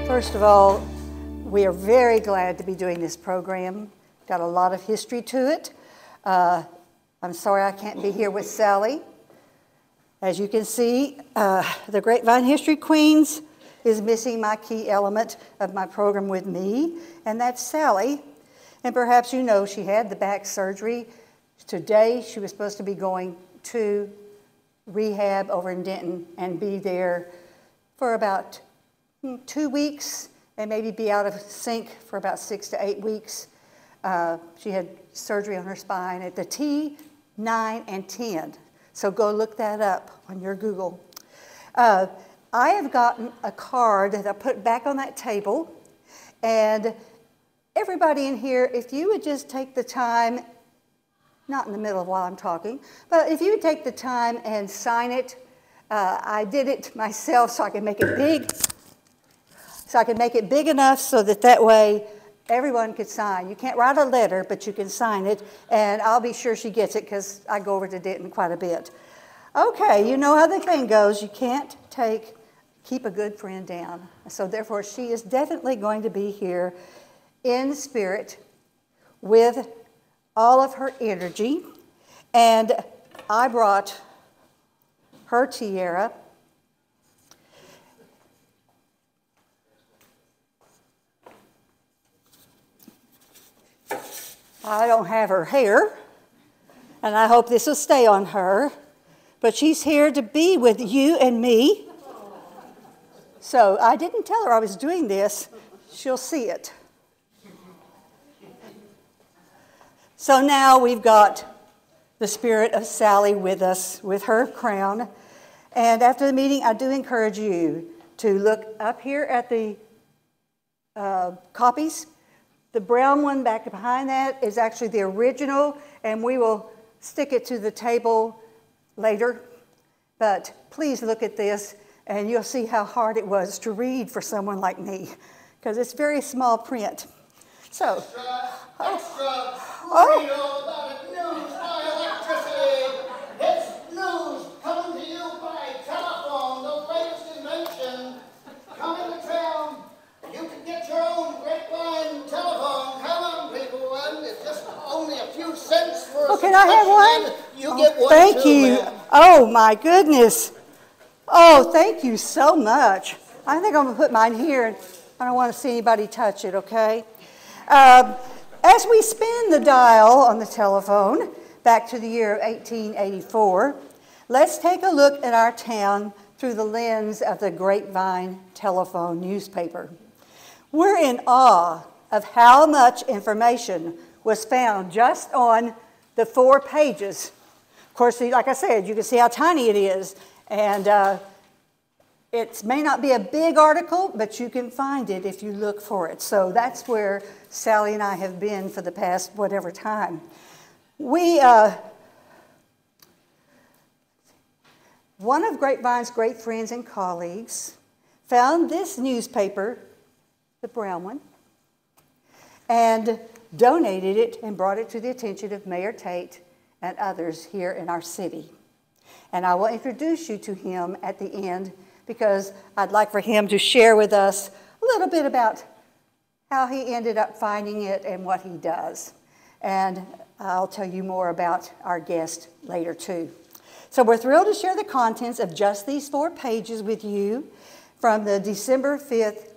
First of all, we are very glad to be doing this program. Got a lot of history to it. I'm sorry I can't be here with Sallie. As you can see, the Grapevine History Queens is missing my key element of my program with me, and that's Sallie. And perhaps you know she had the back surgery. Today she was supposed to be going to rehab over in Denton and be there for about 2 weeks and maybe be out of sync for about 6 to 8 weeks. She had surgery on her spine at the T, 9, and 10. So go look that up on your Google. I have gotten a card that I put back on that table, and everybody in here, if you would just take the time, not in the middle of while I'm talking, but if you would take the time and sign it. I did it myself so I can make it big. So I can make it big enough so that way everyone could sign. You can't write a letter, but you can sign it, and I'll be sure she gets it because I go over to Denton quite a bit. Okay, you know how the thing goes. You can't keep a good friend down. So therefore, she is definitely going to be here in spirit with all of her energy. And I brought her tiara. I don't have her hair, and I hope this will stay on her, but she's here to be with you and me. So I didn't tell her I was doing this. She'll see it. So now we've got the spirit of Sallie with us, with her crown. And after the meeting, I do encourage you to look up here at the copies. The brown one back behind that is actually the original, and we will stick it to the table later. But please look at this, and you'll see how hard it was to read for someone like me, because it's very small print. So, Read all about it. News by electricity. It's news coming to you by telephone, the latest invention. Coming to town. You can get your own Grapevine telephone. Come on, people, and it's just only a few cents for a can I have one? You get one thank too, you. man. Oh, my goodness. Oh, thank you so much. I think I'm going to put mine here. I don't want to see anybody touch it, okay? As we spin the dial on the telephone back to the year of 1884, let's take a look at our town through the lens of the Grapevine Telephone newspaper. We're in awe of how much information was found just on the 4 pages. Of course, like I said, you can see how tiny it is, and it may not be a big article, but you can find it if you look for it. So that's where Sallie and I have been for the past whatever time. One of Grapevine's great friends and colleagues found this newspaper, the brown one, and donated it and brought it to the attention of Mayor Tate and others here in our city. And I will introduce you to him at the end, because I'd like for him to share with us a little bit about how he ended up finding it and what he does. And I'll tell you more about our guest later too. So we're thrilled to share the contents of just these 4 pages with you from the December 5th,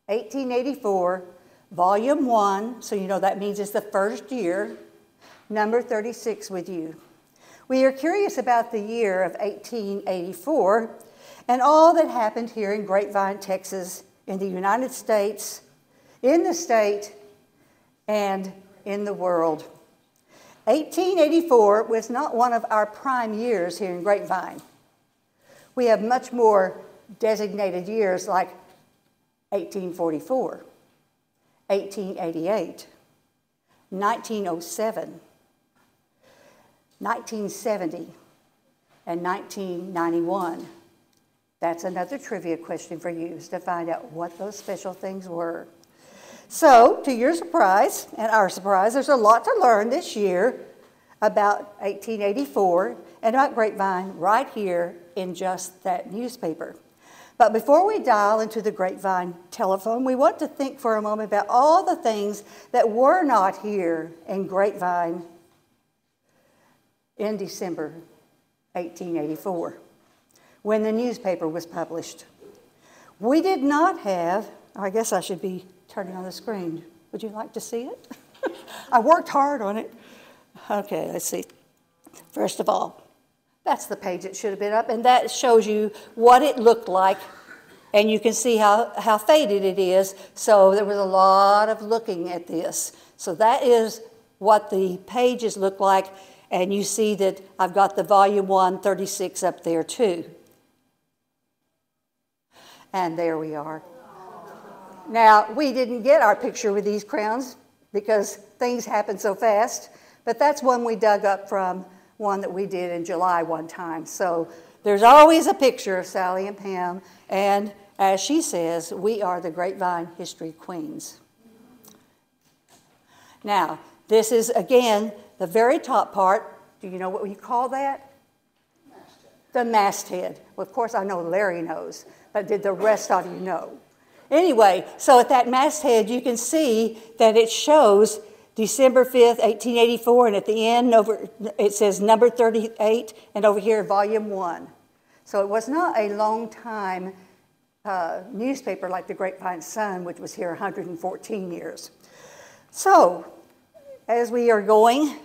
1884, Volume 1, so you know that means it's the first year, number 36 with you. We are curious about the year of 1884 and all that happened here in Grapevine, Texas, in the United States, in the state, and in the world. 1884 was not one of our prime years here in Grapevine. We have much more designated years like 1844, 1888, 1907, 1970, and 1991. That's another trivia question for you, is to find out what those special things were. So, to your surprise and our surprise, there's a lot to learn this year about 1884 and about Grapevine right here in just that newspaper. But before we dial into the Grapevine Telephone, we want to think for a moment about all the things that were not here in Grapevine in December 1884, when the newspaper was published. We did not have, I guess I should be turning on the screen. Would you like to see it? I worked hard on it. Okay, let's see. First of all, that's the page that should have been up, and that shows you what it looked like, and you can see how faded it is. So there was a lot of looking at this. So that is what the pages look like, and you see that I've got the volume 1, 36 up there too. And there we are. Now, we didn't get our picture with these crowns because things happen so fast, but that's one we dug up from one that we did in July one time. So there's always a picture of Sallie and Pam, and as she says, we are the Grapevine History Queens. Now, this is, again, the very top part. Do you know what we call that? Masthead. The masthead. Well, of course, I know Larry knows, but did the rest of you know? Anyway, so at that masthead, you can see that it shows December 5th, 1884, and at the end, it says number 38, and over here, volume 1. So it was not a long time newspaper like the Grapevine Sun, which was here 114 years. So, as we are going,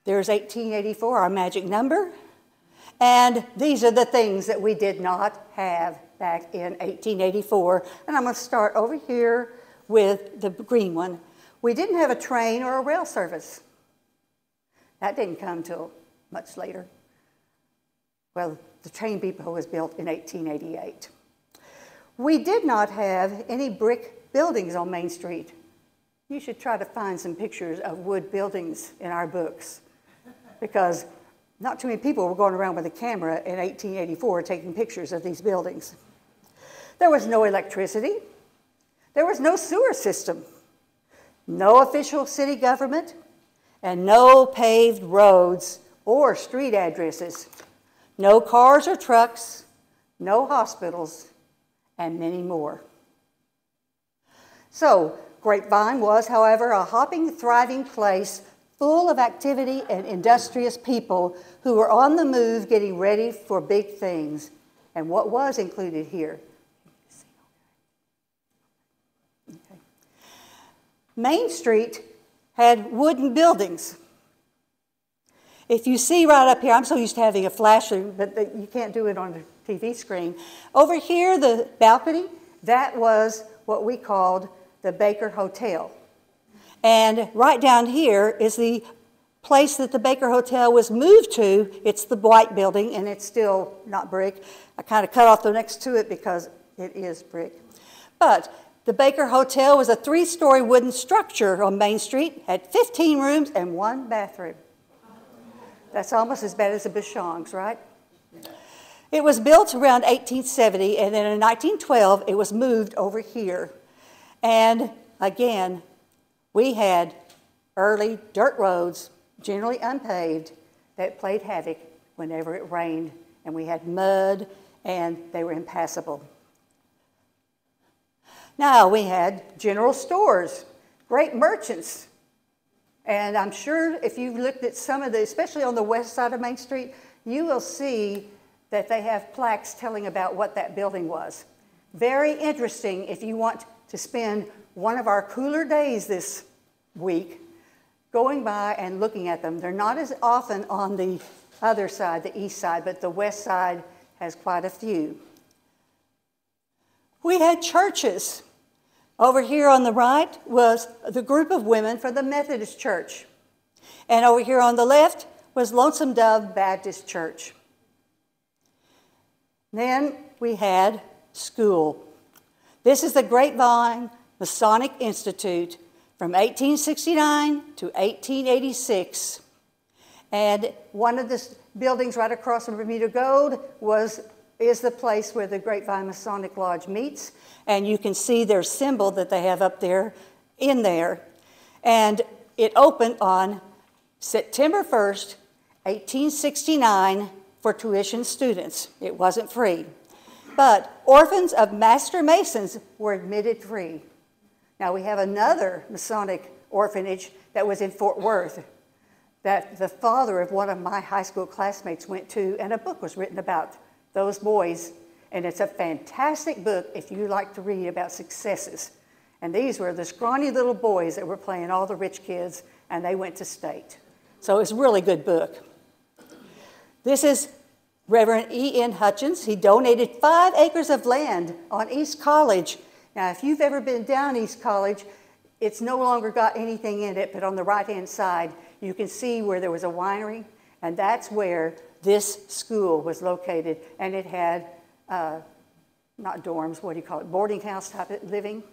there's 1884, our magic number, and these are the things that we did not have back in 1884. And I'm going to start over here with the green one. We didn't have a train or a rail service. That didn't come till much later. Well, the train depot was built in 1888. We did not have any brick buildings on Main Street. You should try to find some pictures of wood buildings in our books, because not too many people were going around with a camera in 1884 taking pictures of these buildings. There was no electricity. There was no sewer system, no official city government, and no paved roads or street addresses, no cars or trucks, no hospitals, and many more. So, Grapevine was, however, a hopping, thriving place full of activity and industrious people who were on the move getting ready for big things. And what was included here? Okay. Main Street had wooden buildings. If you see right up here, I'm so used to having a flasher, but you can't do it on the TV screen. Over here, the balcony, that was what we called the Baker Hotel. And right down here is the place that the Baker Hotel was moved to. It's the white building, and it's still not brick. I kind of cut off the next to it because it is brick. But the Baker Hotel was a 3-story wooden structure on Main Street, had 15 rooms and 1 bathroom. That's almost as bad as the Bichongs, right? It was built around 1870, and then in 1912, it was moved over here. And again, we had early dirt roads, generally unpaved, that played havoc whenever it rained, and we had mud, and they were impassable. Now, we had general stores, great merchants, and I'm sure if you've looked at some of the, especially on the west side of Main Street, you will see that they have plaques telling about what that building was. Very interesting if you want to spend one of our cooler days this week going by and looking at them. They're not as often on the other side, the east side, but the west side has quite a few. We had churches. Over here on the right was the group of women for the Methodist Church. And over here on the left was Lonesome Dove Baptist Church. Then we had school. This is the Grapevine Masonic Institute from 1869 to 1886. And one of the buildings right across from Bermuda Gold is the place where the Grapevine Masonic Lodge meets. And you can see their symbol that they have up there in there. And it opened on September 1st, 1869 for tuition students. It wasn't free. But orphans of Master Masons were admitted free. Now we have another Masonic orphanage that was in Fort Worth that the father of one of my high school classmates went to, and a book was written about those boys. And it's a fantastic book if you like to read about successes. And these were the scrawny little boys that were playing all the rich kids, and they went to state. So it's a really good book. This is Reverend E.N. Hutchins. He donated 5 acres of land on East College. Now, if you've ever been down East College, it's no longer got anything in it, but on the right-hand side, you can see where there was a winery, and that's where this school was located, and it had, not dorms, what do you call it, boarding house type of living.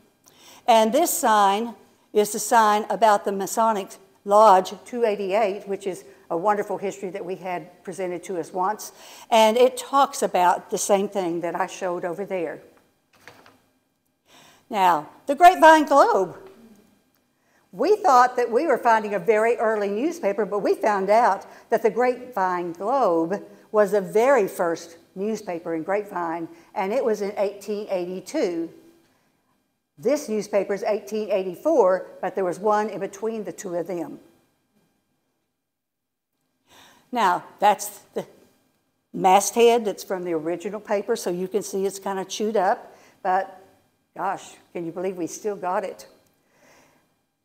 And this sign is the sign about the Masonic Lodge 288, which is a wonderful history that we had presented to us once. And it talks about the same thing that I showed over there. Now, the Grapevine Globe. We thought that we were finding a very early newspaper, but we found out that the Grapevine Globe was the very first newspaper in Grapevine, and it was in 1882. This newspaper is 1884, but there was one in between the two of them. Now, that's the masthead that's from the original paper, so you can see it's kind of chewed up, but gosh, can you believe we still got it?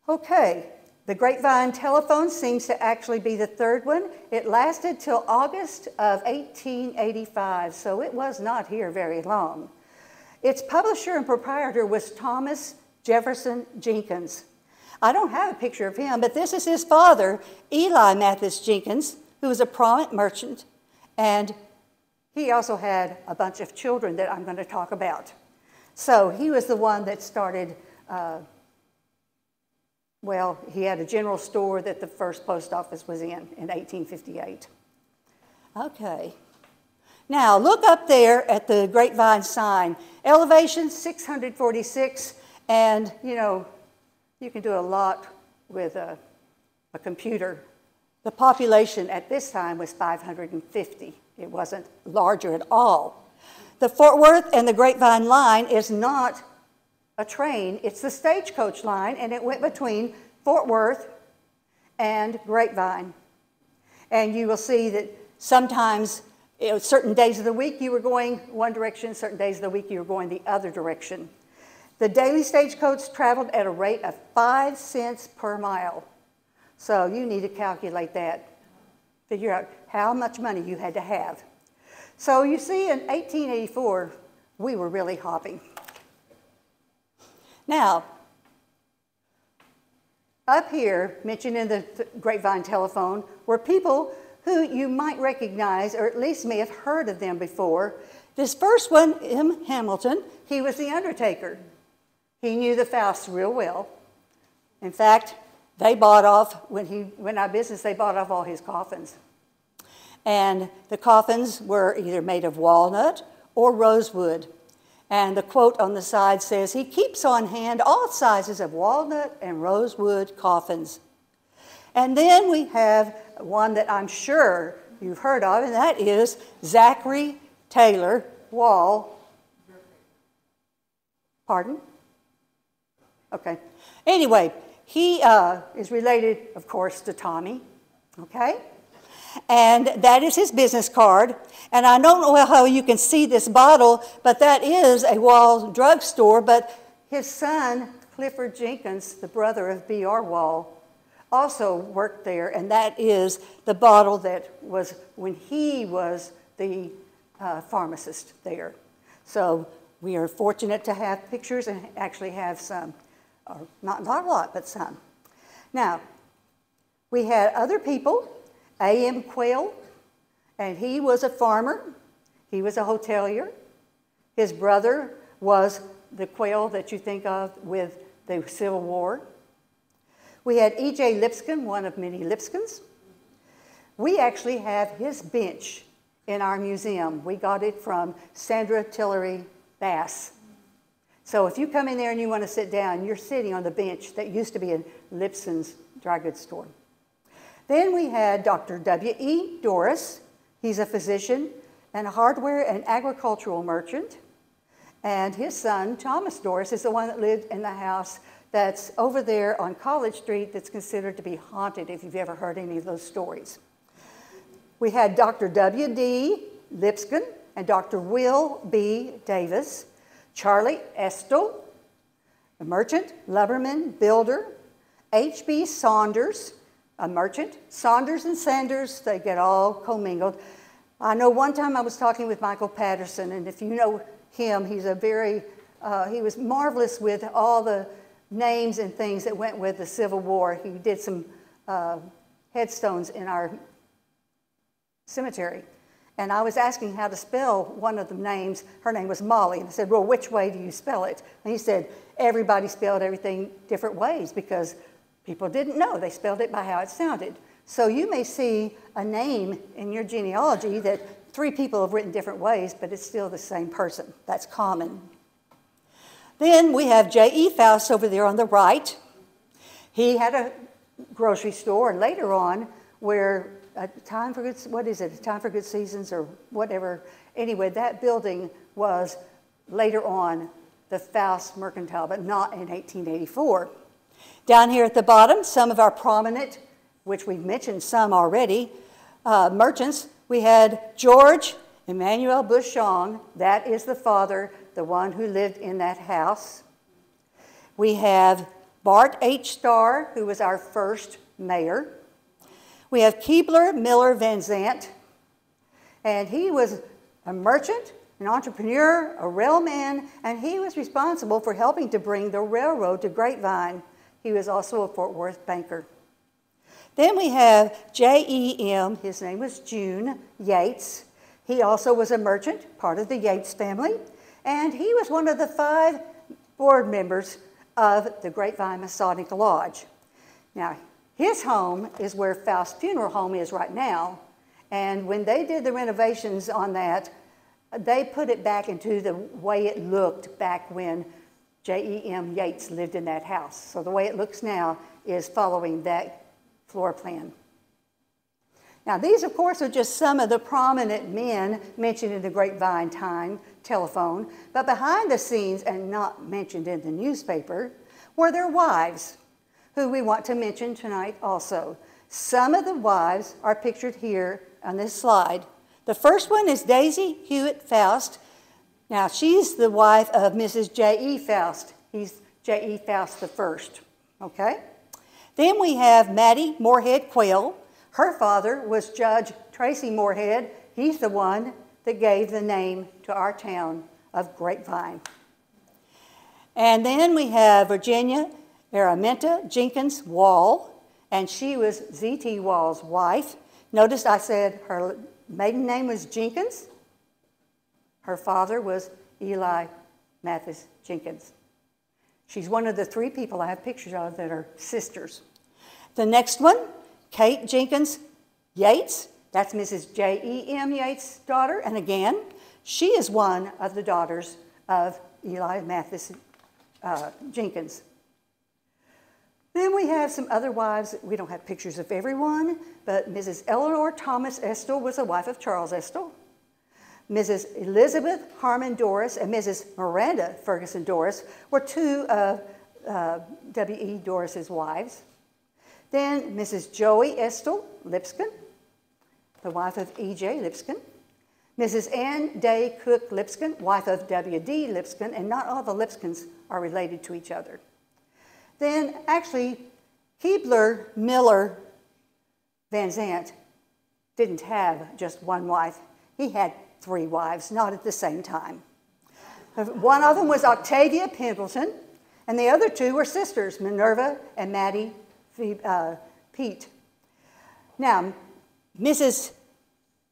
Okay, the Grapevine Telephone seems to actually be the third one. It lasted till August of 1885, so it was not here very long. Its publisher and proprietor was Thomas Jefferson Jenkins. I don't have a picture of him, but this is his father, Eli Mathis Jenkins, who was a prominent merchant, and he also had a bunch of children that I'm going to talk about. So he was the one that started, well, he had a general store that the first post office was in 1858. Okay. Now, look up there at the Grapevine sign. Elevation 646, and, you know, you can do a lot with a computer. The population at this time was 550. It wasn't larger at all. The Fort Worth and the Grapevine line is not a train. It's the stagecoach line, and it went between Fort Worth and Grapevine. And you will see that sometimes, certain days of the week you were going one direction, certain days of the week you were going the other direction. The daily stagecoach traveled at a rate of 5 cents per mile. So you need to calculate that, figure out how much money you had to have. So you see, in 1884, we were really hopping. Now, up here, mentioned in the Grapevine Telephone, were people who you might recognize, or at least may have heard of them before. This first one, M. Hamilton, he was the undertaker. He knew the Faust real well. In fact, they bought off, when he went out of business, they bought off all his coffins. And the coffins were either made of walnut or rosewood. And the quote on the side says, "He keeps on hand all sizes of walnut and rosewood coffins." And then we have one that I'm sure you've heard of, and that is Zachary Taylor Wall. Pardon? Okay. Anyway, he is related, of course, to Tommy, okay? And that is his business card. And I don't know how you can see this bottle, but that is a Wall drugstore. But his son, Clifford Jenkins, the brother of B.R. Wall, also worked there. And that is the bottle that was when he was the pharmacist there. So we are fortunate to have pictures and actually have some, or not a lot, but some. Now, we had other people. A.M. Quayle, and he was a farmer. He was a hotelier. His brother was the Quail that you think of with the Civil War. We had E.J. Lipscomb, one of many Lipscombs. We actually have his bench in our museum. We got it from Sandra Tillery Bass. So if you come in there and you want to sit down, you're sitting on the bench that used to be in Lipson's dry goods store. Then we had Dr. W.E. Doris. He's a physician and a hardware and agricultural merchant. And his son, Thomas Doris, is the one that lived in the house that's over there on College Street that's considered to be haunted, if you've ever heard any of those stories. We had Dr. W.D. Lipscomb and Dr. Will B. Davis, Charlie Estel, a merchant, lumberman, builder, H.B. Saunders, a merchant. Saunders and Sanders, they get all commingled. I know one time I was talking with Michael Patterson, and if you know him, he's a very, he was marvelous with all the names and things that went with the Civil War. He did some headstones in our cemetery. And I was asking how to spell one of the names. Her name was Molly. And I said, well, which way do you spell it? And he said, everybody spelled everything different ways because people didn't know. They spelled it by how it sounded. So you may see a name in your genealogy that 3 people have written different ways, but it's still the same person. That's common. Then we have J.E. Faust over there on the right. He had a grocery store, and later on, where a time for good, what is it, a time for good seasons or whatever. Anyway, that building was later on the Faust Mercantile, but not in 1884. Down here at the bottom, some of our prominent, which we've mentioned some already, merchants. We had George Emmanuel Bushong. That is the father, the one who lived in that house. We have Bart H. Starr, who was our first mayor. We have Keebler Miller Van Zant, and he was a merchant, an entrepreneur, a railman, and he was responsible for helping to bring the railroad to Grapevine. He was also a Fort Worth banker. Then we have J.E.M., his name was June Yates. He also was a merchant, part of the Yates family, and he was one of the 5 board members of the Grapevine Masonic Lodge. Now, his home is where Faust Funeral Home is right now, and when they did the renovations on that, they put it back into the way it looked back when J.E.M. Yates lived in that house. So the way it looks now is following that floor plan. Now these, of course, are just some of the prominent men mentioned in the Grapevine telephone, but behind the scenes and not mentioned in the newspaper were their wives, who we want to mention tonight also. Some of the wives are pictured here on this slide. The first one is Daisy Hewitt Faust. Now, she's the wife of Mrs. J.E. Faust. He's J.E. Faust the first, okay? Then we have Maddie Moorhead Quayle. Her father was Judge Tracy Moorhead. He's the one that gave the name to our town of Grapevine. And then we have Virginia Araminta Jenkins Wall, and she was Z.T. Wall's wife. Notice I said her maiden name was Jenkins. Her father was Eli Mathis Jenkins. She's one of the 3 people I have pictures of that are sisters. The next one, Kate Jenkins Yates. That's Mrs. J.E.M. Yates' daughter. And again, she is one of the daughters of Eli Mathis Jenkins. Then we have some other wives. We don't have pictures of everyone, but Mrs. Eleanor Thomas Estel was a wife of Charles Estel. Mrs. Elizabeth Harmon Doris and Mrs. Miranda Ferguson Doris were 2 of W.E. Doris's wives. Then Mrs. Joey Estel Lipscomb, the wife of E.J. Lipscomb. Mrs. Ann Day Cook Lipscomb, wife of W.D. Lipscomb, and not all the Lipscombs are related to each other. Then, actually, Keebler Miller Van Zant didn't have just one wife. He had 3 wives, not at the same time. One of them was Octavia Pendleton, and the other 2 were sisters, Minerva and Maddie Pete. Now, Mrs.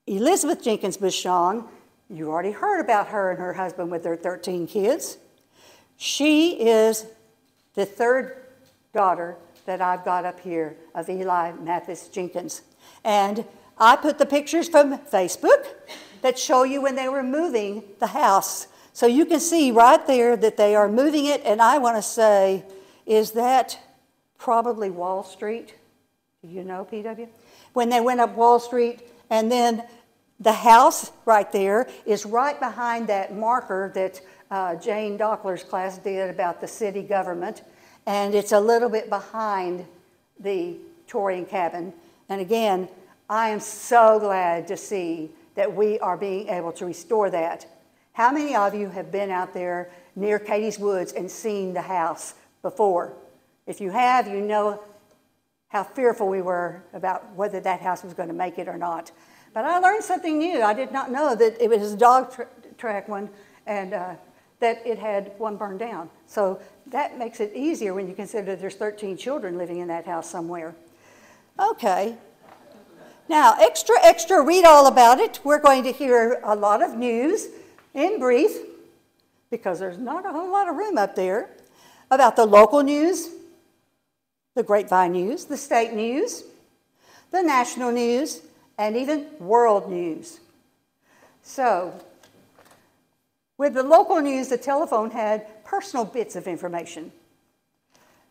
Elizabeth Jenkins Bushong, You already heard about her and her husband with their 13 kids. She is the third daughter that I've got up here of Eli Mathis Jenkins. And I put the pictures from Facebook that show you when they were moving the house. So you can see right there that they are moving it, and I want to say, is that probably Wall Street? Do you know, PW? When they went up Wall Street, and then the house right there is right behind that marker that Jane Dockler's class did about the city government, and it's a little bit behind the Victorian cabin. And again, I am so glad to see that we are being able to restore that. How many of you have been out there near Katie's Woods and seen the house before? If you have, you know how fearful we were about whether that house was going to make it or not. But I learned something new. I did not know that it was a dog track one and that it had one burned down. So that makes it easier when you consider there's 13 children living in that house somewhere. Okay. Now, extra, read all about it. We're going to hear a lot of news in brief, because there's not a whole lot of room up there, about the local news, the Grapevine news, the state news, the national news, and even world news. So, with the local news, the telephone had personal bits of information.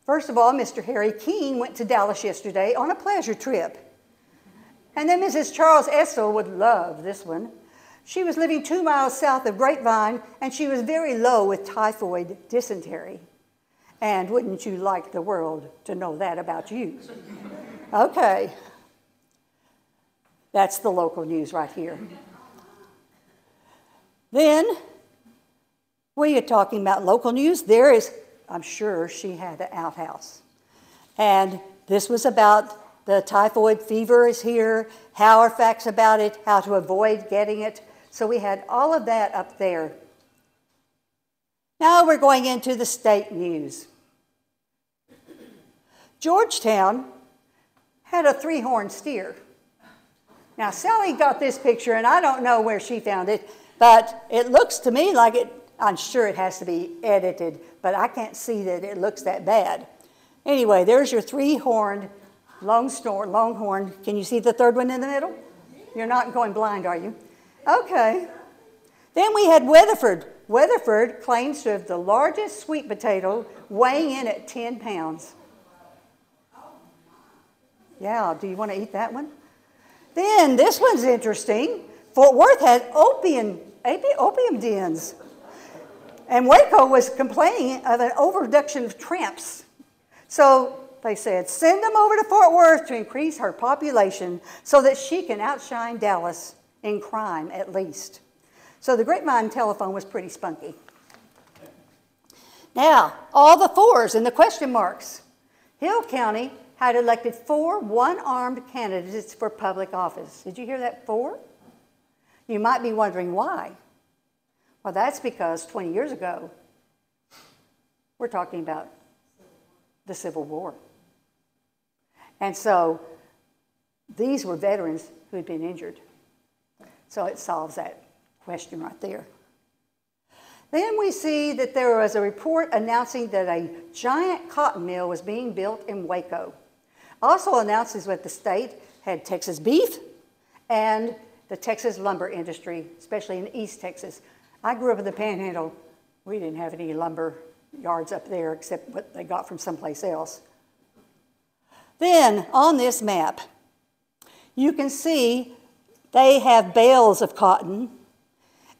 First of all, Mr. Harry Keene went to Dallas yesterday on a pleasure trip. And then Mrs. Charles Essel would love this one. She was living 2 miles south of Grapevine, and she was very low with typhoid dysentery. And wouldn't you like the world to know that about you? Okay. That's the local news right here. Then, we are talking about local news. There is, I'm sure she had an outhouse. And this was about the typhoid fever is here, how are facts about it, how to avoid getting it. So we had all of that up there. Now we're going into the state news. Georgetown had a 3-horned steer. Now Sallie got this picture, and I don't know where she found it, but it looks to me like it, I'm sure it has to be edited, but I can't see that it looks that bad. Anyway, there's your 3-horned Longhorn. Can you see the third one in the middle? You're not going blind, are you? Okay. Then we had Weatherford. Weatherford claims to have the largest sweet potato, weighing in at 10 pounds. Yeah, do you want to eat that one? Then this one's interesting. Fort Worth had opium dens. And Waco was complaining of an overreduction of tramps. So they said, send them over to Fort Worth to increase her population so that she can outshine Dallas in crime, at least. So the Grapevine Telephone was pretty spunky. Now, all the 4s and the question marks. Hill County had elected 4 one-armed candidates for public office. Did you hear that? 4? You might be wondering why. Well, that's because 20 years ago, we're talking about the Civil War. And so these were veterans who had been injured. So it solves that question right there. Then we see that there was a report announcing that a giant cotton mill was being built in Waco. Also announces that the state had Texas beef and the Texas lumber industry, especially in East Texas. I grew up in the Panhandle. We didn't have any lumber yards up there except what they got from someplace else. Then on this map, you can see they have bales of cotton,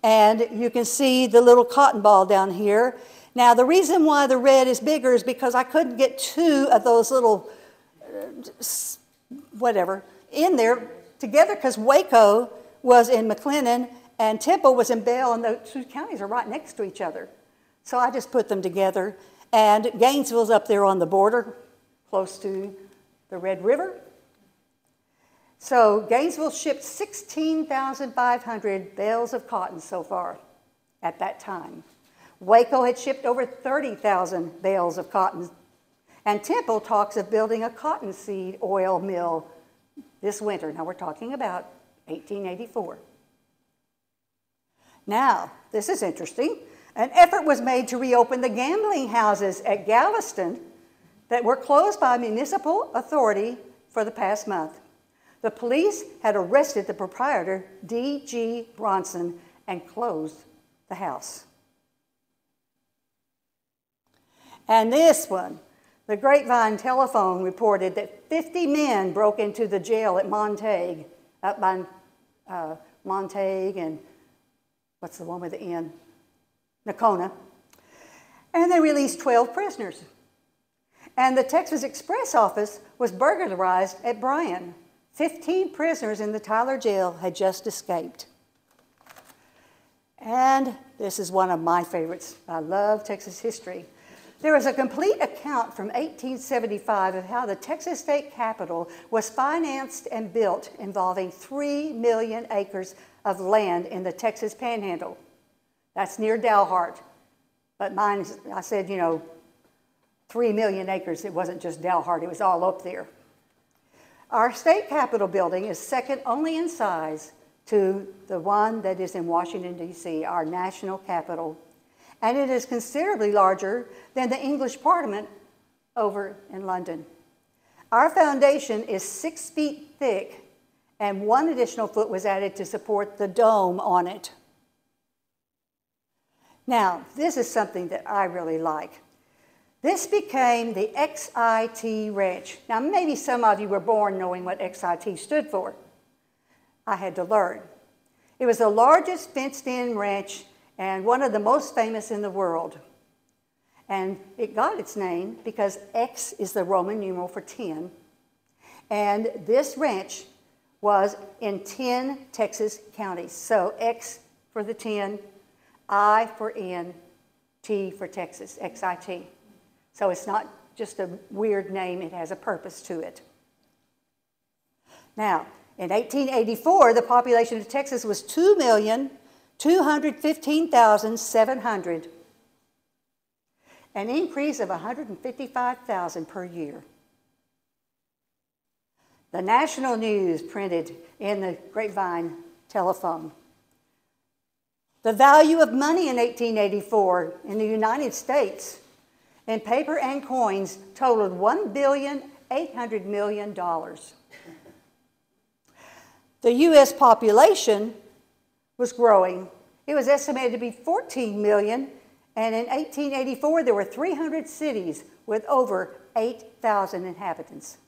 and you can see the little cotton ball down here. Now, the reason why the red is bigger is because I couldn't get 2 of those little, whatever, in there together, because Waco was in McLennan and Temple was in Bell, and the 2 counties are right next to each other. So I just put them together. And Gainesville's up there on the border, close to the Red River. So Gainesville shipped 16,500 bales of cotton so far at that time. Waco had shipped over 30,000 bales of cotton. And Temple talks of building a cottonseed oil mill this winter. Now we're talking about 1884. Now, this is interesting. An effort was made to reopen the gambling houses at Galveston that were closed by municipal authority for the past month. The police had arrested the proprietor, D.G. Bronson, and closed the house. And this one, the Grapevine Telephone reported that 50 men broke into the jail at Montague, up by Montague and what's the one with the N? Nocona. And they released 12 prisoners. And the Texas Express office was burglarized at Bryan. 15 prisoners in the Tyler jail had just escaped. And this is one of my favorites. I love Texas history. There is a complete account from 1875 of how the Texas state capitol was financed and built involving 3 million acres of land in the Texas Panhandle. That's near Dalhart. But mine, I said, 3 million acres. It wasn't just Dalhart, it was all up there. Our state capitol building is second only in size to the one that is in Washington, D.C., our national capital. And it is considerably larger than the English Parliament over in London. Our foundation is 6 feet thick, and 1 additional foot was added to support the dome on it. Now, this is something that I really like. This became the XIT Ranch. Now, maybe some of you were born knowing what XIT stood for. I had to learn. It was the largest fenced-in ranch and one of the most famous in the world. And it got its name because X is the Roman numeral for 10. And this ranch was in 10 Texas counties. So X for the 10, I for N, T for Texas, XIT. So it's not just a weird name, it has a purpose to it. Now, in 1884, the population of Texas was 2,215,700, an increase of 155,000 per year. The national news printed in the Grapevine Telephone. The value of money in 1884 in the United States in paper and coins totaled $1,800,000,000. The U.S. population was growing. It was estimated to be 14 million, and in 1884 there were 300 cities with over 8,000 inhabitants.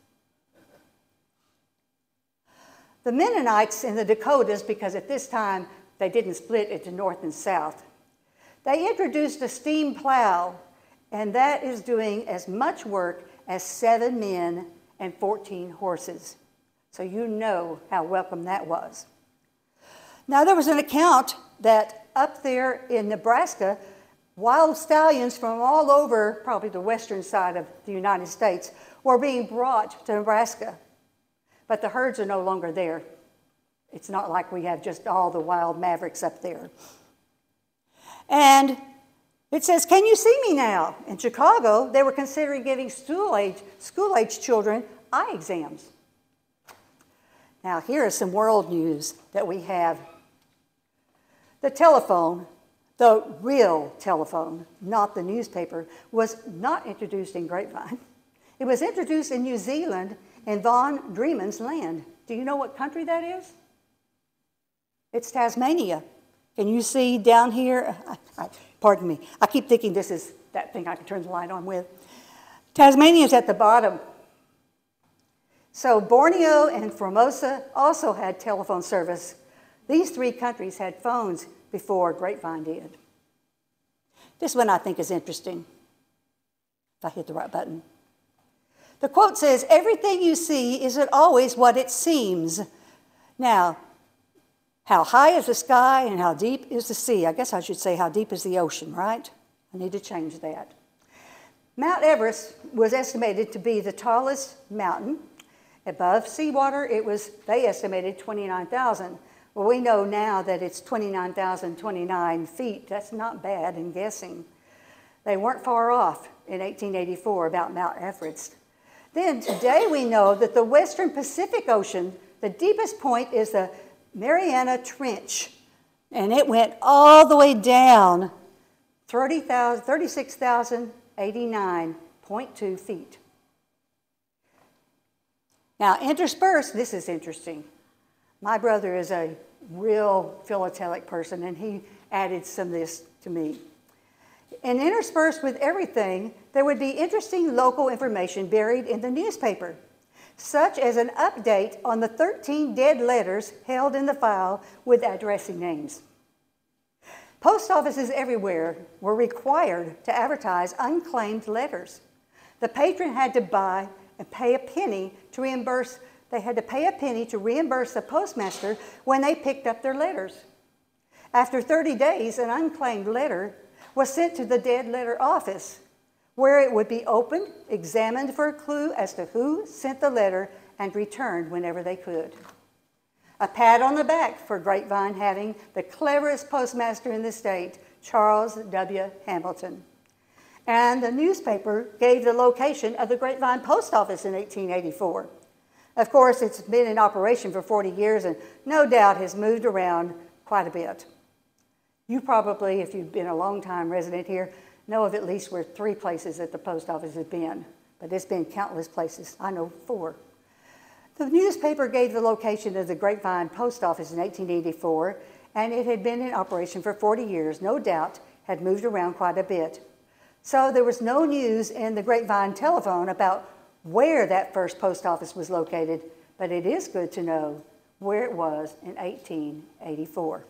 The Mennonites in the Dakotas, because at this time they didn't split into North and South, they introduced a steam plow, and that is doing as much work as 7 men and 14 horses. So you know how welcome that was. Now, there was an account that up there in Nebraska, wild stallions from all over, probably the western side of the United States, were being brought to Nebraska. But the herds are no longer there. It's not like we have just all the wild mavericks up there. And it says, "Can you see me now?" In Chicago, they were considering giving school-age children eye exams. Now, here is some world news that we have. The telephone, the real telephone, not the newspaper, was not introduced in Grapevine. It was introduced in New Zealand in Von Dreeman's land. Do you know what country that is? It's Tasmania. Can you see down here? Pardon me. I keep thinking this is that thing I can turn the light on with. Tasmania is at the bottom. So Borneo and Formosa also had telephone service. These 3 countries had phones before Grapevine did. This one I think is interesting, if I hit the right button. The quote says, "Everything you see isn't always what it seems." Now, how high is the sky and how deep is the sea? I guess I should say how deep is the ocean, right? I need to change that. Mount Everest was estimated to be the tallest mountain. Above seawater, they estimated 29,000. Well, we know now that it's 29,029 feet. That's not bad in guessing. They weren't far off in 1884 about Mount Everest. Then today we know that the western Pacific Ocean, the deepest point is the Mariana Trench. And it went all the way down 36,089.2 feet. Now, interspersed, this is interesting. My brother is a real philatelic person, and he added some of this to me. And interspersed with everything, there would be interesting local information buried in the newspaper, such as an update on the 13 dead letters held in the file with addressing names. Post offices everywhere were required to advertise unclaimed letters. The patron had to buy and pay a penny to reimburse. They had to pay a penny to reimburse the postmaster when they picked up their letters. After 30 days, an unclaimed letter was sent to the dead letter office, where it would be opened, examined for a clue as to who sent the letter, and returned whenever they could. A pat on the back for Grapevine having the cleverest postmaster in the state, Charles W. Hamilton. And the newspaper gave the location of the Grapevine post office in 1884. Of course, it's been in operation for 40 years and no doubt has moved around quite a bit. You probably, if you've been a long time resident here, know of at least where 3 places that the post office has been, but it's been countless places. I know 4. The newspaper gave the location of the Grapevine post office in 1884, and it had been in operation for 40 years, no doubt had moved around quite a bit. So there was no news in the Grapevine Telephone about where that first post office was located, but it is good to know where it was in 1884.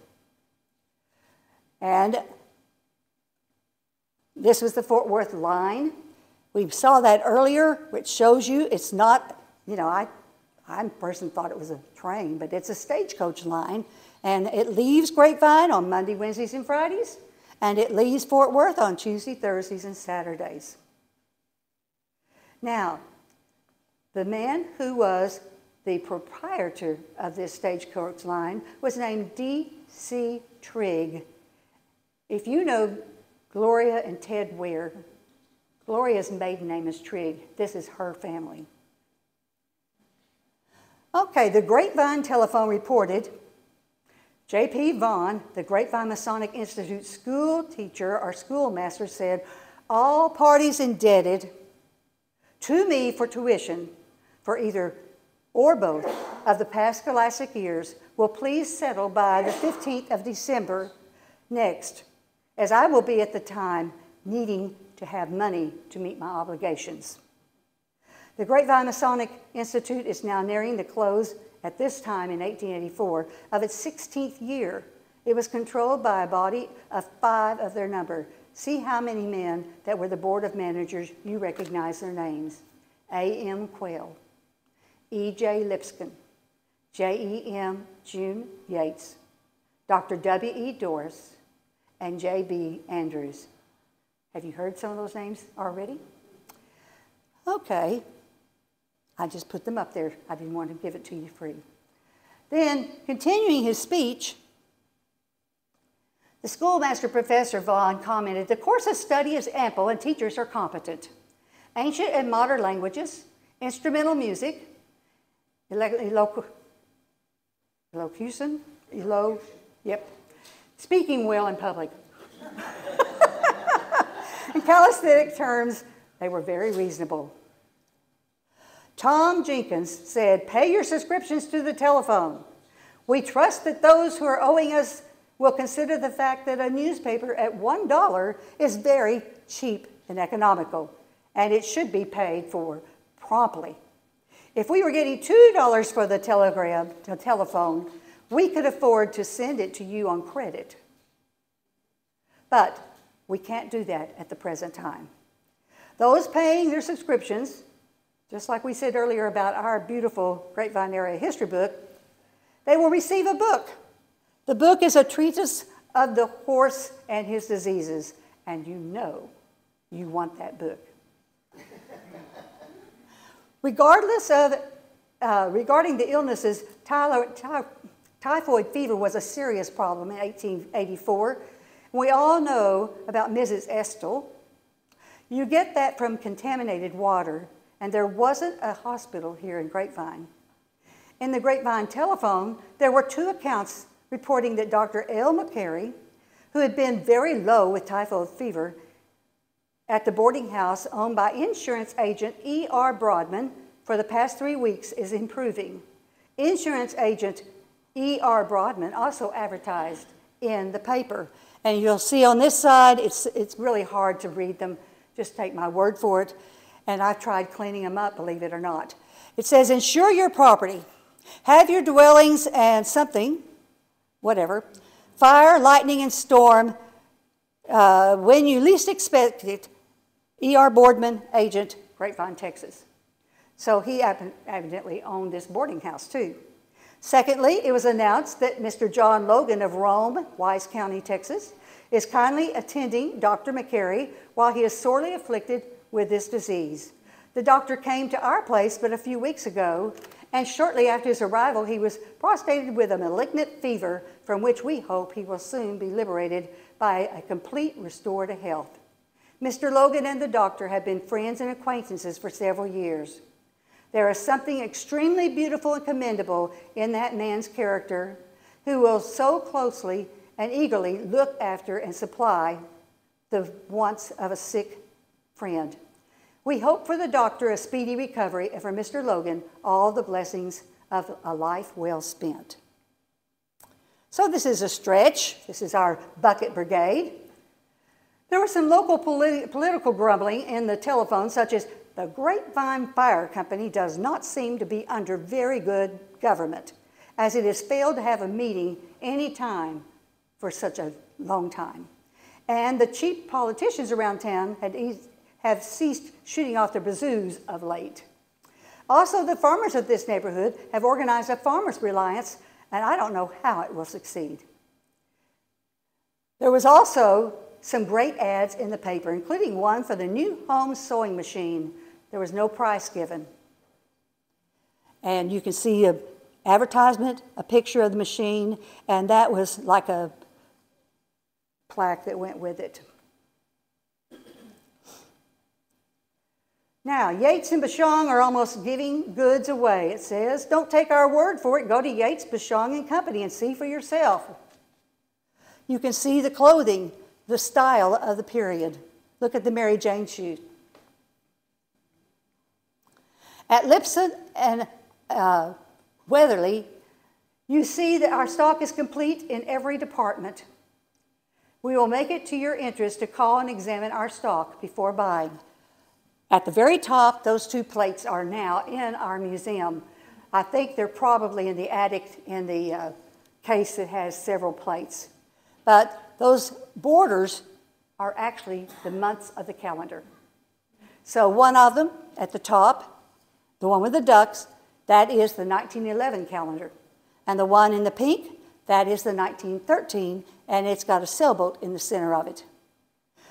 And this was the Fort Worth line. We saw that earlier, which shows you it's not, I personally thought it was a train, but it's a stagecoach line. And it leaves Grapevine on Monday, Wednesdays, and Fridays. And it leaves Fort Worth on Tuesday, Thursdays, and Saturdays. Now, the man who was the proprietor of this stagecoach line was named D.C. Trigg. If you know Gloria and Ted Ware, Gloria's maiden name is Trigg. This is her family. Okay, the Grapevine Telephone reported J.P. Vaughn, the Grapevine Masonic Institute school teacher or schoolmaster, said, all parties indebted to me for tuition for either or both of the past scholastic years will please settle by the 15th of December next, as I will be at the time needing to have money to meet my obligations. The Grapevine Masonic Institute is now nearing the close at this time in 1884 of its 16th year. It was controlled by a body of 5 of their number. See how many men that were the board of managers, you recognize their names. A.M. Quayle, E.J. Lipscomb, J.E.M. June Yates, Dr. W.E. Doris, and J.B. Andrews. Have you heard some of those names already? Okay. I just put them up there. I didn't want to give it to you free. Then, continuing his speech, the schoolmaster, Professor Vaughn, commented, the course of study is ample and teachers are competent. Ancient and modern languages, instrumental music, speaking well in public. In calisthenic terms, they were very reasonable. Tom Jenkins said, pay your subscriptions to the telephone. We trust that those who are owing us will consider the fact that a newspaper at $1 is very cheap and economical, and it should be paid for promptly. If we were getting $2 for the telephone, we could afford to send it to you on credit. But we can't do that at the present time. Those paying their subscriptions, just like we said earlier about our beautiful Grapevine area history book, they will receive a book. The book is a treatise of the horse and his diseases, and you know you want that book. Regarding the illnesses, typhoid fever was a serious problem in 1884. We all know about Mrs. Estel. You get that from contaminated water, and there wasn't a hospital here in Grapevine. In the Grapevine Telephone, there were 2 accounts reporting that Dr. L. McCary, who had been very low with typhoid fever at the boarding house owned by insurance agent E.R. Broadman for the past 3 weeks, is improving. Insurance agent E.R. Broadman also advertised in the paper. And you'll see on this side, it's really hard to read them. Just take my word for it. And I've tried cleaning them up, believe it or not. It says, insure your property. Have your dwellings and something, whatever, fire, lightning, and storm when you least expect it. E.R. Boardman, agent, Grapevine, Texas. So he evidently owned this boarding house too. Secondly, it was announced that Mr. John Logan of Rome, Wise County, Texas, is kindly attending Dr. McCary while he is sorely afflicted with this disease. The doctor came to our place but a few weeks ago, and shortly after his arrival, he was prostrated with a malignant fever from which we hope he will soon be liberated by a complete restore to health. Mr. Logan and the doctor have been friends and acquaintances for several years. There is something extremely beautiful and commendable in that man's character, who will so closely and eagerly look after and supply the wants of a sick friend. We hope for the doctor a speedy recovery, and for Mr. Logan all the blessings of a life well spent. So this is a stretch. This is our bucket brigade. There was some local political grumbling in the telephone, such as, the Grapevine Fire Company does not seem to be under very good government, as it has failed to have a meeting any time for such a long time. And the cheap politicians around town have ceased shooting off their bazoos of late. Also, the farmers of this neighborhood have organized a farmers' reliance, and I don't know how it will succeed. There was also some great ads in the paper, including one for the new home sewing machine. There was no price given. And you can see an advertisement, a picture of the machine, and that was like a plaque that went with it. Now, Yates and Bashong are almost giving goods away. It says, don't take our word for it. Go to Yates, Bashong and Company and see for yourself. You can see the clothing, the style of the period. Look at the Mary Jane shoe. At Lipson and Weatherly, you see that our stock is complete in every department. We will make it to your interest to call and examine our stock before buying. At the very top, those two plates are now in our museum. I think they're probably in the attic in the case that has several plates. But those borders are actually the months of the calendar. So one of them at the top, the one with the ducks, that is the 1911 calendar. And the one in the pink, that is the 1913, and it's got a sailboat in the center of it.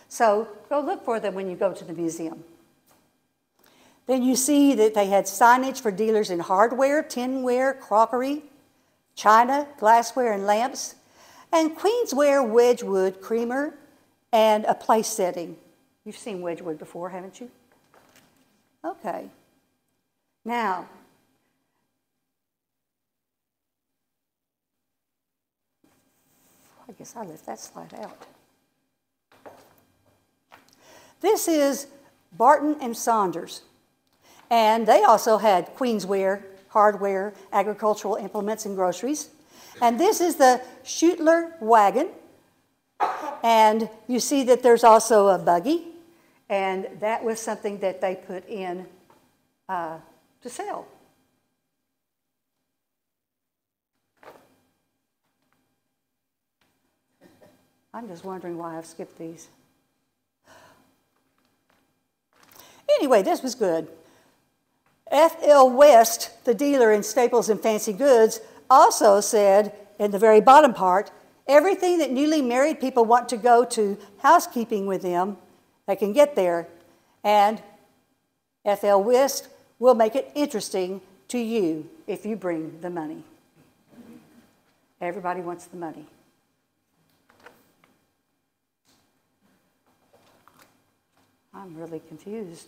So go look for them when you go to the museum. Then you see that they had signage for dealers in hardware, tinware, crockery, china, glassware, and lamps, and queensware, Wedgwood, creamer, and a place setting. You've seen Wedgwood before, haven't you? Okay. Now, I guess I left that slide out. This is Barton and Saunders, and they also had queensware, hardware, agricultural implements, and groceries. And this is the Schutler wagon, and you see that there's also a buggy, and that was something that they put in to sell. I'm just wondering why I've skipped these. Anyway, this was good. F.L. West, the dealer in staples and fancy goods, also said in the very bottom part, everything that newly married people want to go to housekeeping with them, they can get there. And F.L. West will make it interesting to you if you bring the money. Everybody wants the money. I'm really confused.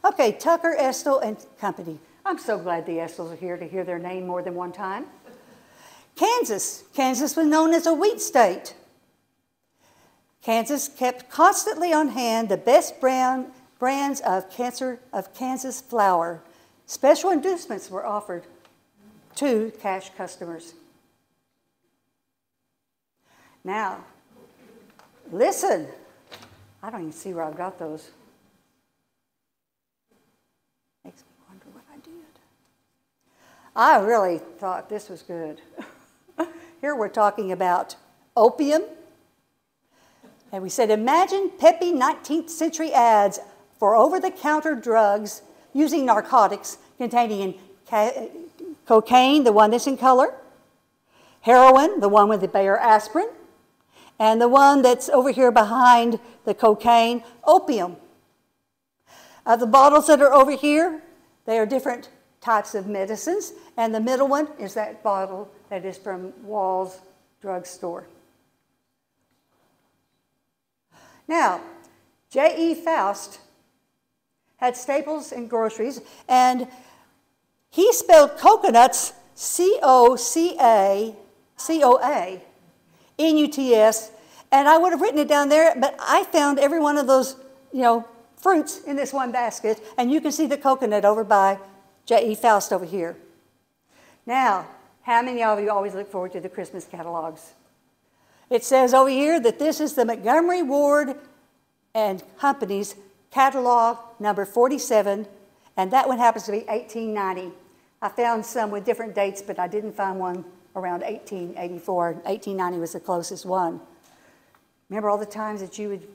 Okay, Tucker, Estel, and Company. I'm so glad the Estels are here to hear their name more than one time. Kansas. Kansas was known as a wheat state. Kansas kept constantly on hand the best brands of Kansas flour. Special inducements were offered to cash customers. Now, listen. I don't even see where I've got those. Makes me wonder what I did. I really thought this was good. Here we're talking about opium. And we said, imagine peppy 19th century ads for over-the-counter drugs using narcotics containing cocaine, the one that's in color, heroin, the one with the Bayer aspirin, and the one that's over here behind the cocaine, opium. The bottles that are over here, they are different types of medicines, and the middle one is that bottle that is from Wall's drugstore. Now, J.E. Faust had staples and groceries, and he spelled coconuts C-O-C-A-C-O-A-N-U-T-S, and I would have written it down there, but I found every one of those, fruits in this one basket, and you can see the coconut over by J.E. Faust over here. Now, how many of you always look forward to the Christmas catalogs? It says over here that this is the Montgomery Ward and Company's catalog number 47, and that one happens to be 1890. I found some with different dates, but I didn't find one around 1884. 1890 was the closest one. Remember all the times that you would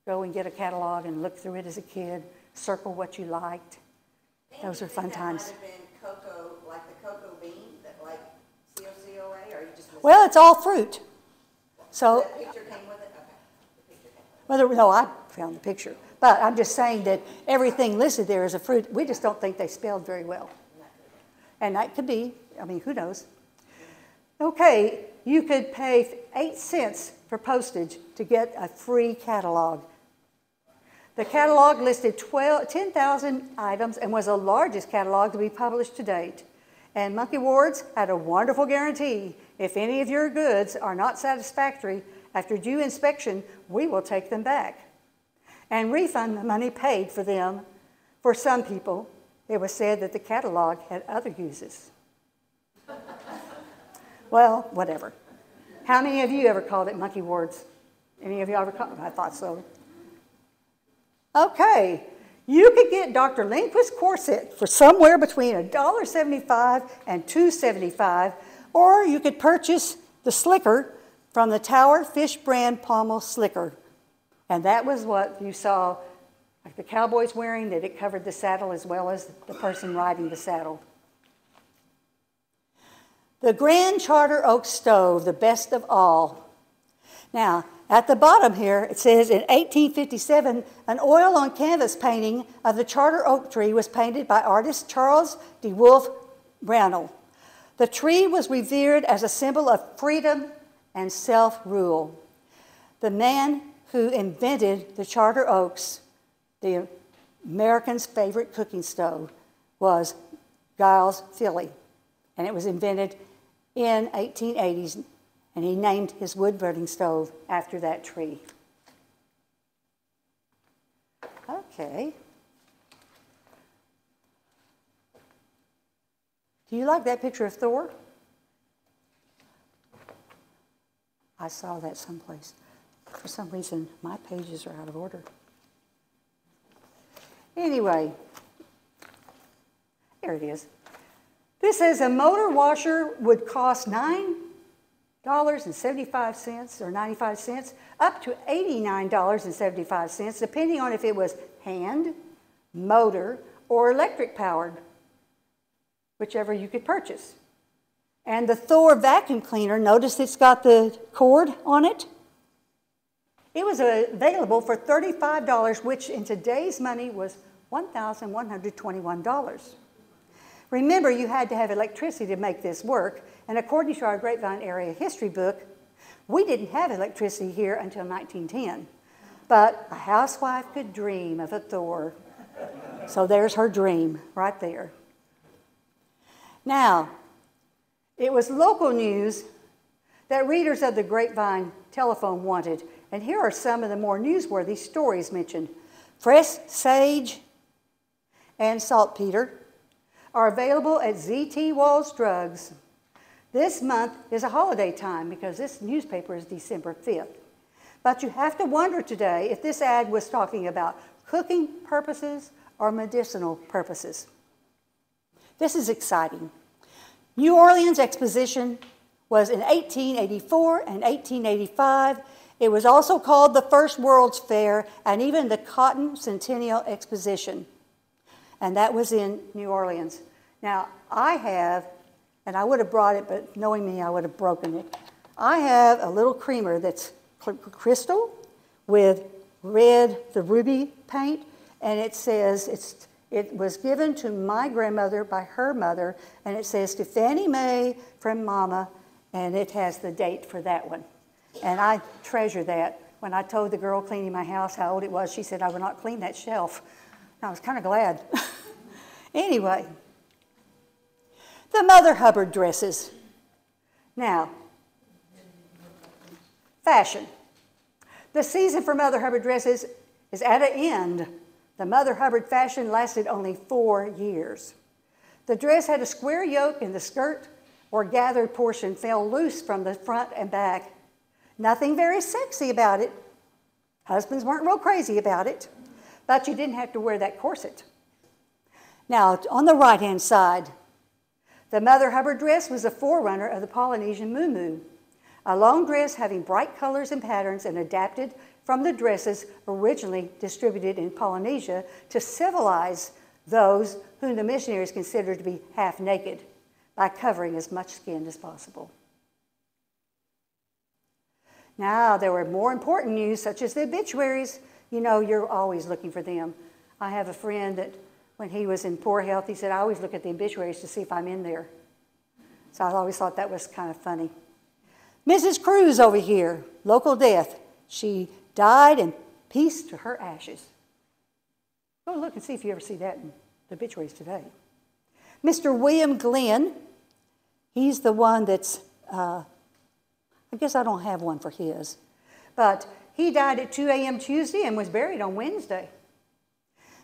go and get a catalog and look through it as a kid, circle what you liked? Those were fun times. Might have been cocoa, like the cocoa bean, that like C-O-C-O-A, or you just missed Well, it's all fruit. So, that picture came with it? Okay. The picture came with it. well, no, I found the picture. But I'm just saying that everything listed there is a fruit. We just don't think they spelled very well. And that could be, who knows? Okay, you could pay 8 cents for postage to get a free catalog. The catalog listed 10,000 items and was the largest catalog to be published to date. And Monkey Wards had a wonderful guarantee. If any of your goods are not satisfactory, after due inspection, we will take them back and refund the money paid for them. For some people, it was said that the catalog had other uses. Well, whatever. How many of you ever called it Monkey Wards? Any of you ever called it? I thought so. Okay, you could get Dr. Lindquist's corset for somewhere between $1.75 and $2.75, or you could purchase the slicker from the Tower Fish brand pommel slicker. And that was what you saw, like the cowboys wearing, that it covered the saddle as well as the person riding the saddle. The Grand Charter Oak Stove, the best of all. Now, at the bottom here, it says in 1857, an oil on canvas painting of the Charter Oak tree was painted by artist Charles de Wolfe Brownell. The tree was revered as a symbol of freedom and self-rule. The man who invented the Charter Oaks, the Americans' favorite cooking stove, was Giles Philly, and it was invented in 1880s, and he named his wood-burning stove after that tree. Okay. Do you like that picture of Thor? I saw that someplace. For some reason, my pages are out of order. Anyway, there it is. This says a motor washer would cost $9.75 or 95 cents up to $89.75, depending on if it was hand, motor, or electric powered, whichever you could purchase. And the Thor vacuum cleaner, notice it's got the cord on it. It was available for $35, which in today's money was $1,121. Remember, you had to have electricity to make this work, and according to our Grapevine area history book, we didn't have electricity here until 1910. But a housewife could dream of a Thor. So there's her dream right there. Now, It was local news that readers of the Grapevine Telephone wanted, and here are some of the more newsworthy stories mentioned. Fresh sage and saltpeter are available at ZT Walls Drugs. This month is a holiday time because this newspaper is December 5th. But you have to wonder today if this ad was talking about cooking purposes or medicinal purposes. This is exciting. New Orleans Exposition was in 1884 and 1885. It was also called the First World's Fair and even the Cotton Centennial Exposition. And that was in New Orleans. Now, I have, and I would have brought it, but knowing me, I would have broken it. I have a little creamer that's crystal with red, the ruby paint, and it says it was given to my grandmother by her mother, and it says to Fannie Mae from Mama, and it has the date for that one. And I treasure that. When I told the girl cleaning my house how old it was, she said I would not clean that shelf. And I was kind of glad. Anyway, the Mother Hubbard dresses. Now, fashion. The season for Mother Hubbard dresses is at an end. The Mother Hubbard fashion lasted only 4 years. The dress had a square yoke and the skirt or gathered portion fell loose from the front and back. Nothing very sexy about it. Husbands weren't real crazy about it, but you didn't have to wear that corset. Now, on the right-hand side, the Mother Hubbard dress was a forerunner of the Polynesian muumuu, a long dress having bright colors and patterns and adapted from the dresses originally distributed in Polynesia to civilize those whom the missionaries considered to be half naked by covering as much skin as possible. Now, there were more important news, such as the obituaries. You know, you're always looking for them. I have a friend that when he was in poor health, he said, I always look at the obituaries to see if I'm in there. So I always thought that was kind of funny. Mrs. Cruz over here, local death. She died and peace to her ashes. Go look and see if you ever see that in the obituaries today. Mr. William Glenn, he's the one that's, I guess I don't have one for his, but he died at 2 a.m. Tuesday and was buried on Wednesday.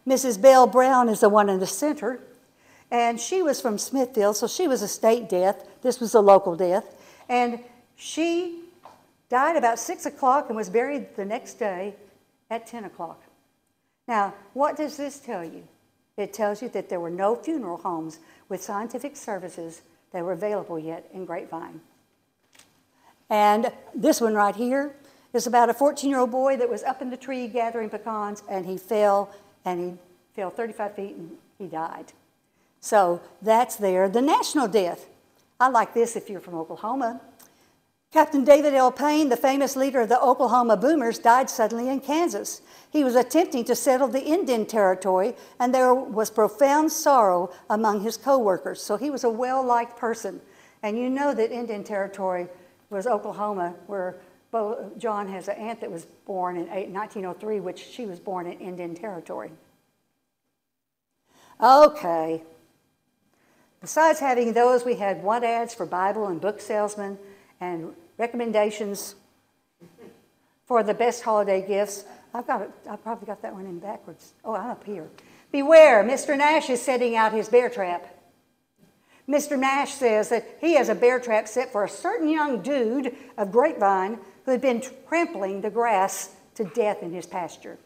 Mrs. Belle Brown is the one in the center, and she was from Smithfield, so she was a state death. This was a local death, and she died about 6 o'clock and was buried the next day at 10 o'clock. Now, what does this tell you? It tells you that there were no funeral homes with scientific services that were available yet in Grapevine. And this one right here is about a 14-year-old boy that was up in the tree gathering pecans, and he fell 35 feet and he died. So that's there. The national death. I like this if you're from Oklahoma. Captain David L. Payne, the famous leader of the Oklahoma Boomers, died suddenly in Kansas. He was attempting to settle the Indian Territory, and there was profound sorrow among his co-workers. So he was a well-liked person. And you know that Indian Territory was Oklahoma, where John has an aunt that was born in 1903, which she was born in Indian Territory. Okay. Besides having those, we had want ads for Bible and book salesmen and recommendations for the best holiday gifts. I probably got that one in backwards. Oh, I'm up here. Beware, Mr. Nash is setting out his bear trap. Mr. Nash says that he has a bear trap set for a certain young dude of Grapevine who had been trampling the grass to death in his pasture.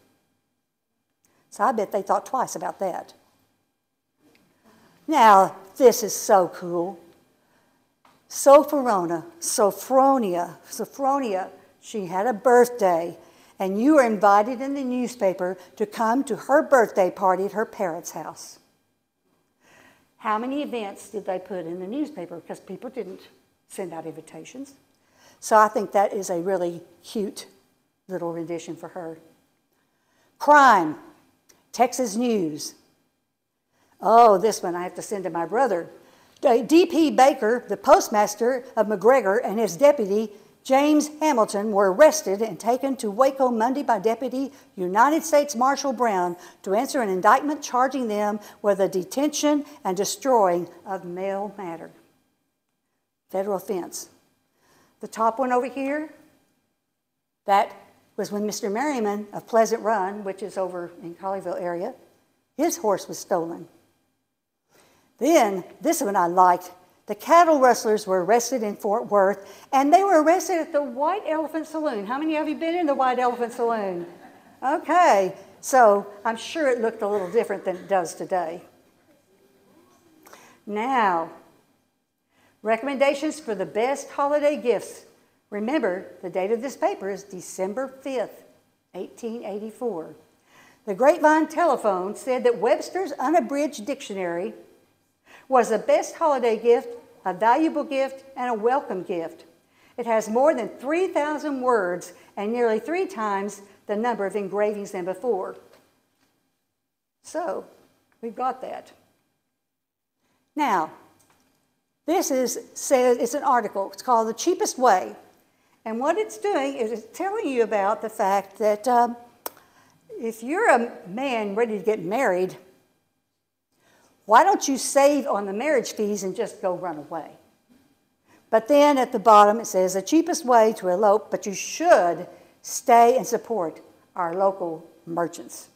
So I bet they thought twice about that. Now, this is so cool. Sophronia, she had a birthday, and you were invited in the newspaper to come to her birthday party at her parents' house. How many events did they put in the newspaper? Because people didn't send out invitations. So I think that is a really cute little rendition for her. Crime, Texas News. Oh, this one I have to send to my brother. D.P. Baker, the postmaster of McGregor, and his deputy, James Hamilton, were arrested and taken to Waco Monday by Deputy United States Marshal Brown to answer an indictment charging them with the detention and destroying of mail matter. federal offense. The top one over here, that was when Mr. Merriman of Pleasant Run, which is over in Colleyville area, his horse was stolen. Then, this one I liked. The cattle rustlers were arrested in Fort Worth, and they were arrested at the White Elephant Saloon. How many of you been in the White Elephant Saloon? Okay, so I'm sure it looked a little different than it does today. Now, recommendations for the best holiday gifts. Remember, the date of this paper is December 5th, 1884. The Grapevine Telephone said that Webster's Unabridged Dictionary was the best holiday gift, a valuable gift, and a welcome gift. It has more than 3,000 words and nearly 3 times the number of engravings than before. So, we've got that. Now, this it's an article. It's called The Cheapest Way. And what it's doing is it's telling you about the fact that if you're a man ready to get married, why don't you save on the marriage fees and just go run away? But then at the bottom it says the cheapest way to elope, but you should stay and support our local merchants.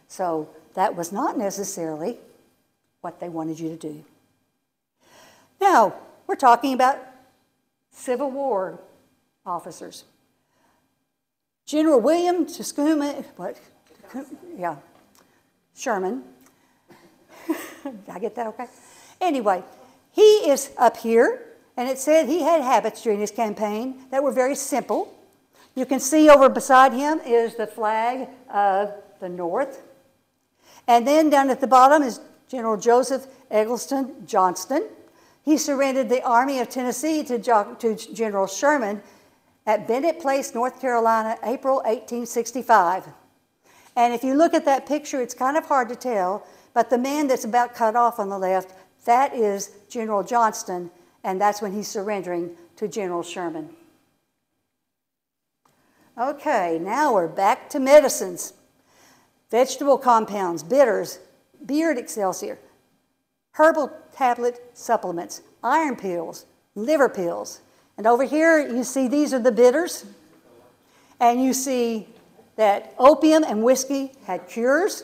So that was not necessarily what they wanted you to do. Now, we're talking about Civil War officers. General William Sherman. Did I get that okay? Anyway, he is up here, and it said he had habits during his campaign that were very simple. You can see over beside him is the flag of the North. And then down at the bottom is General Joseph Eggleston Johnston. He surrendered the Army of Tennessee to General Sherman at Bennett Place, North Carolina, April 1865. And if you look at that picture, it's kind of hard to tell, but the man that's about cut off on the left, that is General Johnston, and that's when he's surrendering to General Sherman. Okay, now we're back to medicines. Vegetable compounds, bitters, beard excelsior, herbal tablet supplements, iron pills, liver pills. And over here, you see these are the bitters. And you see that opium and whiskey had cures.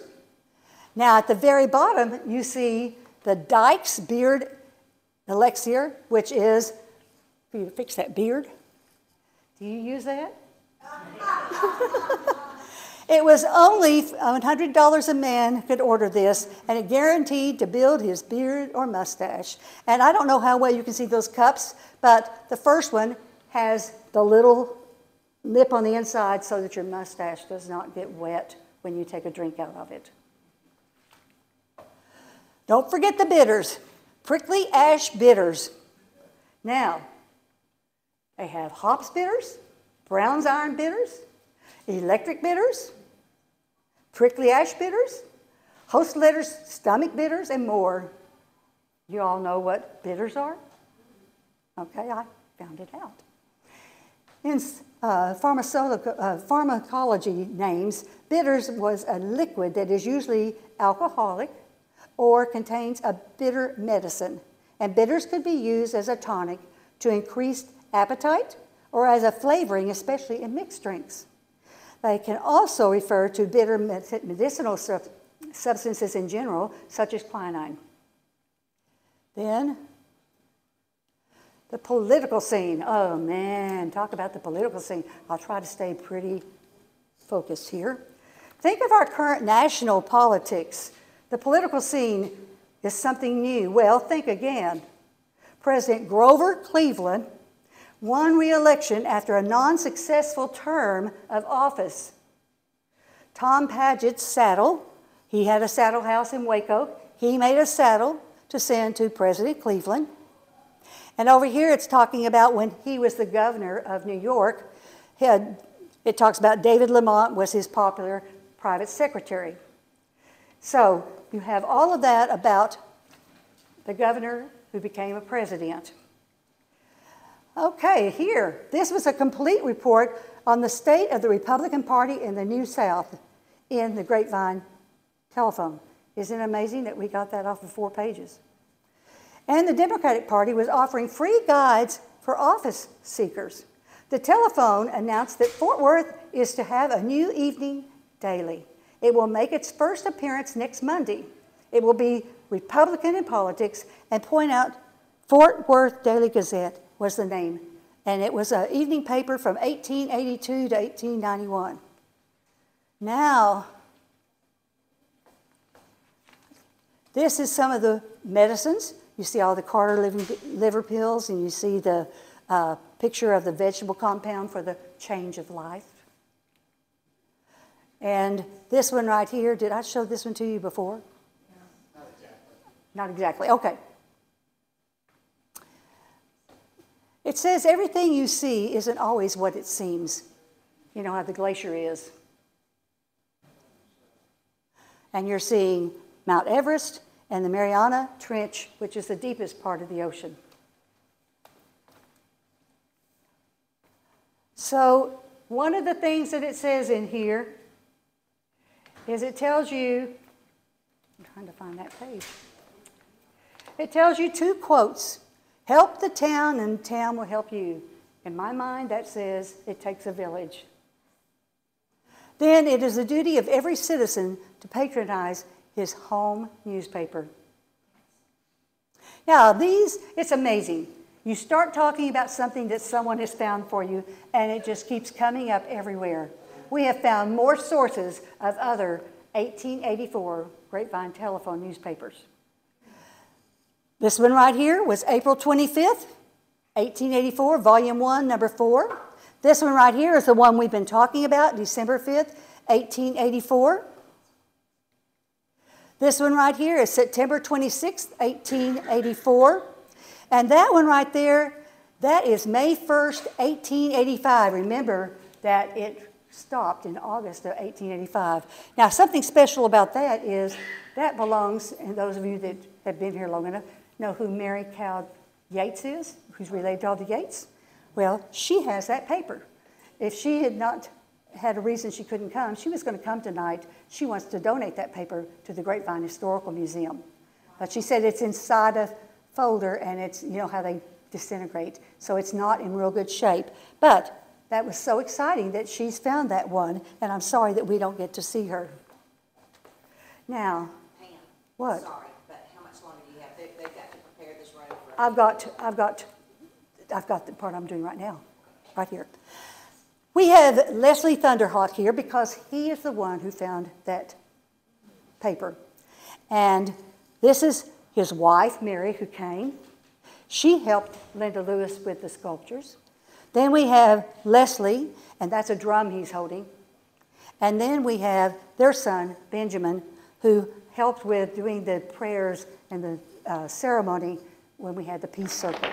Now, at the very bottom, you see the Dyke's Beard Elixir, which is for you to fix that beard. Do you use that? It was only $100 a man could order this, and it guaranteed to build his beard or mustache. And I don't know how well you can see those cups, but the first one has the little lip on the inside so that your mustache does not get wet when you take a drink out of it. Don't forget the bitters. Prickly ash bitters. Now, they have hops bitters, Brown's iron bitters, electric bitters, prickly ash bitters, host letters, stomach bitters, and more. You all know what bitters are? Okay, I found it out. In pharmacology names, bitters was a liquid that is usually alcoholic or contains a bitter medicine. And bitters could be used as a tonic to increase appetite or as a flavoring, especially in mixed drinks. They can also refer to bitter medicinal substances in general, such as quinine. Then, the political scene. Oh man, talk about the political scene. I'll try to stay pretty focused here. Think of our current national politics. The political scene is something new. Well, think again. President Grover Cleveland won re-election after a non-successful term of office. Tom Paget's saddle, he had a saddle house in Waco. He made a saddle to send to President Cleveland. And over here it's talking about when he was the governor of New York. It talks about David Lamont was his popular private secretary. So you have all of that about the governor who became a president. Okay, here, this was a complete report on the state of the Republican Party in the New South in the Grapevine Telephone. Isn't it amazing that we got that off of 4 pages? And the Democratic Party was offering free guides for office seekers. The Telephone announced that Fort Worth is to have a new evening daily. It will make its first appearance next Monday. It will be Republican in politics, and point out Fort Worth Daily Gazette was the name. And it was an evening paper from 1882 to 1891. Now, this is some of the medicines. You see all the Carter liver pills, and you see the picture of the vegetable compound for the change of life. And this one right here, did I show this one to you before? Not exactly. Not exactly, okay. It says everything you see isn't always what it seems. You know how the glacier is. And you're seeing Mount Everest and the Mariana Trench, which is the deepest part of the ocean. So one of the things that it says in here is it tells you, I'm trying to find that page. It tells you two quotes. Help the town and town will help you. In my mind, that says it takes a village. Then it is the duty of every citizen to patronize his home newspaper. Now, it's amazing. You start talking about something that someone has found for you, and it just keeps coming up everywhere. We have found more sources of other 1884 Grapevine Telephone newspapers. This one right here was April 25th, 1884, Volume 1, Number 4. This one right here is the one we've been talking about, December 5th, 1884. This one right here is September 26th, 1884. And that one right there, that is May 1st, 1885. Remember that it stopped in August of 1885. Now, something special about that is that belongs, and those of you that have been here long enough know who Mary Cowd Yates is, who's related to all the Yates. Well, she has that paper. If she had not had a reason she couldn't come, she was going to come tonight. She wants to donate that paper to the Grapevine Historical Museum. But she said it's inside a folder, and it's, you know how they disintegrate, so it's not in real good shape. But that was so exciting that she's found that one, and I'm sorry that we don't get to see her. Now, Pam, what? sorry, but how much longer do you have? They've got to prepare this road for I've got the part I'm doing right now, right here. We have Leslie Thunderhawk here because he is the one who found that paper. And this is his wife, Mary, who came. She helped Linda Lewis with the sculptures. Then we have Leslie, and that's a drum he's holding. And then we have their son, Benjamin, who helped with doing the prayers and the ceremony when we had the peace circle.